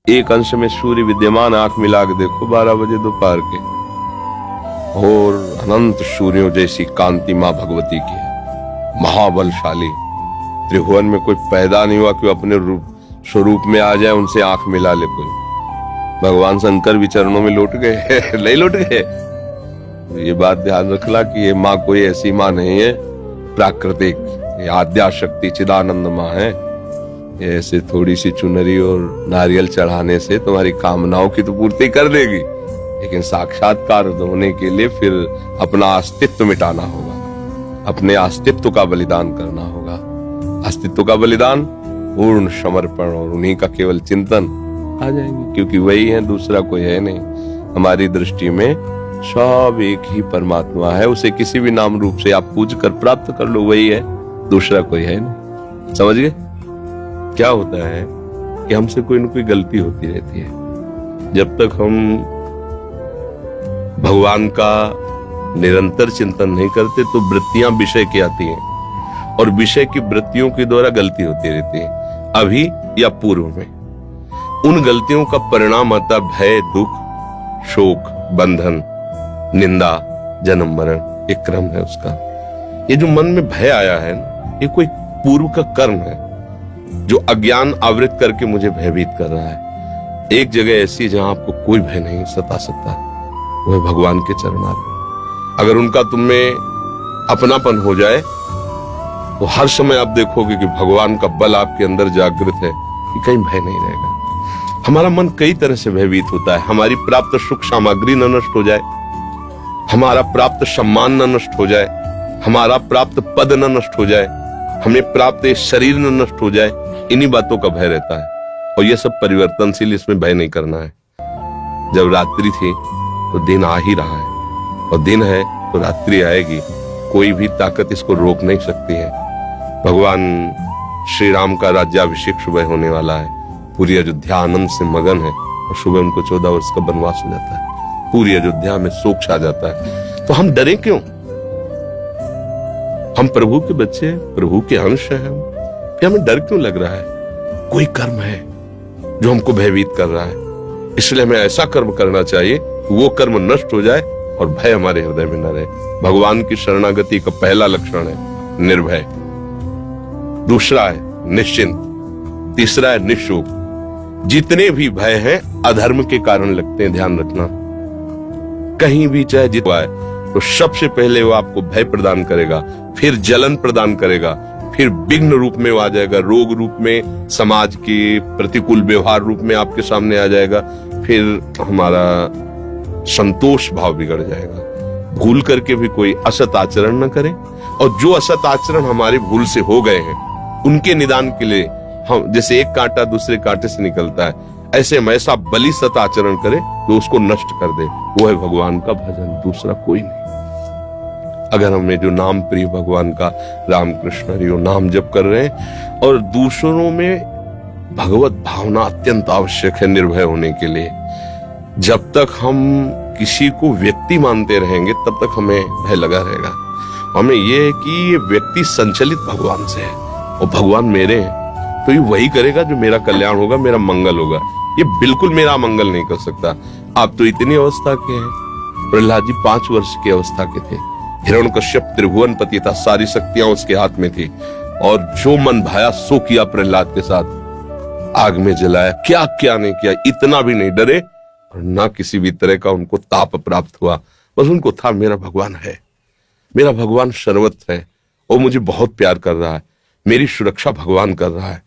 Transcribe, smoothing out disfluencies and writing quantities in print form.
एक अंश में सूर्य विद्यमान, आंख मिला के देखो 12 बजे दोपहर के, और अनंत सूर्यों जैसी कांति मां भगवती की है, महाबलशाली। त्रिभुवन में कोई पैदा नहीं हुआ कि अपने स्वरूप में आ जाए, उनसे आंख मिला ले कोई। भगवान शंकर भी चरणों में लौट गए नहीं लौट गए। ये बात ध्यान रखना कि ये माँ कोई ऐसी माँ नहीं है प्राकृतिक, ये आद्या शक्ति चिदानंद माँ है। ये ऐसे थोड़ी सी चुनरी और नारियल चढ़ाने से तुम्हारी कामनाओं की तो पूर्ति कर देगी, लेकिन साक्षात्कार होने के लिए फिर अपना अस्तित्व मिटाना होगा, अपने अस्तित्व का बलिदान करना होगा। अस्तित्व का बलिदान, पूर्ण समर्पण और उन्हीं का केवल चिंतन आ जाएंगे, क्योंकि वही है, दूसरा कोई है नहीं। हमारी दृष्टि में सब एक ही परमात्मा है, उसे किसी भी नाम रूप से आप पूज कर प्राप्त कर लो, वही है, दूसरा कोई है नहीं। समझ गए? क्या होता है कि हमसे कोई न कोई गलती होती रहती है। जब तक हम भगवान का निरंतर चिंतन नहीं करते तो वृत्तियां विषय की आती हैं, और विषय की वृत्तियों के द्वारा गलती होती रहती है, अभी या पूर्व में। उन गलतियों का परिणाम आता भय, दुख, शोक, बंधन, निंदा, जन्म मरण, एक क्रम है उसका। ये जो मन में भय आया है, ये कोई पूर्व का कर्म है जो अज्ञान आवृत करके मुझे भयभीत कर रहा है। एक जगह ऐसी जहां आपको कोई भय नहीं सता सकता, वह भगवान के चरणारविंद। अगर उनका तुम में अपनापन हो जाए तो हर समय आप देखोगे कि भगवान का बल आपके अंदर जागृत है, कि कहीं भय नहीं रहेगा। हमारा मन कई तरह से भयभीत होता है। हमारी प्राप्त सुख सामग्री न नष्ट हो जाए, हमारा प्राप्त सम्मान न नष्ट हो जाए, हमारा प्राप्त पद न नष्ट हो जाए, हमें प्राप्त शरीर न नष्ट हो जाए, इन्हीं बातों का भय रहता है। और ये सब परिवर्तनशील, इसमें भय नहीं करना है। जब रात्रि थी तो दिन आ ही रहा है, और दिन है तो रात्रि आएगी, कोई भी ताकत इसको रोक नहीं सकती है। भगवान श्री राम का राज्याभिषेक सुबह होने वाला है, पूरी अयोध्या आनंद से मगन है, और सुबह उनको 14 वर्ष का वनवास हो जाता है, पूरी अयोध्या में शोक छा जाता है। तो हम डरे क्यों? हम प्रभु के बच्चे, प्रभु के अंश हैं हम, फिर हमें डर क्यों लग रहा है? कोई कर्म है जो हमको भयभीत कर रहा है, इसलिए हमें ऐसा कर्म करना चाहिए कि वो कर्म नष्ट हो जाए और भय हमारे हृदय में न रहे। भगवान की शरणागति का पहला लक्षण है निर्भय, दूसरा है निश्चिंत, तीसरा है निशोक। जितने भी भय हैं अधर्म के कारण लगते हैं, ध्यान रखना। कहीं भी चाहे जितना है, तो सबसे पहले वो आपको भय प्रदान करेगा, फिर जलन प्रदान करेगा, फिर विघ्न रूप में वो आ जाएगा, रोग रूप में, समाज के प्रतिकूल व्यवहार रूप में आपके सामने आ जाएगा, फिर हमारा संतोष भाव बिगड़ जाएगा। भूल करके भी कोई असत आचरण न करे, और जो असत आचरण हमारे भूल से हो गए हैं उनके निदान के लिए हम, जैसे एक कांटा दूसरे कांटे से निकलता है, ऐसे हम ऐसा बलि सत आचरण करे तो उसको नष्ट कर दे। वो है भगवान का भजन, दूसरा कोई नहीं। अगर हमें जो नाम प्रिय भगवान का, राम कृष्ण हरि वो नाम जप कर रहे हैं, और दूसरों में भगवत भावना अत्यंत आवश्यक है निर्भय होने के लिए। जब तक हम किसी को व्यक्ति मानते रहेंगे तब तक हमें भय लगा रहेगा। हमें यह है कि ये व्यक्ति संचलित भगवान से है, और भगवान मेरे हैं, तो ये वही करेगा जो मेरा कल्याण होगा, मेरा मंगल होगा। ये बिल्कुल मेरा मंगल नहीं कर सकता। आप तो इतनी अवस्था के हैं, प्रहलाद जी 5 वर्ष की अवस्था के थे, हिरण्यकश्यप त्रिभुवन पति था, सारी शक्तियां उसके हाथ में थी, और जो मन भाया सो किया प्रहलाद के साथ। आग में जलाया, क्या क्या नहीं किया, इतना भी नहीं डरे, और ना किसी भी तरह का उनको ताप प्राप्त हुआ। बस उनको था मेरा भगवान है, मेरा भगवान सर्वत्र है, वो मुझे बहुत प्यार कर रहा है, मेरी सुरक्षा भगवान कर रहा है।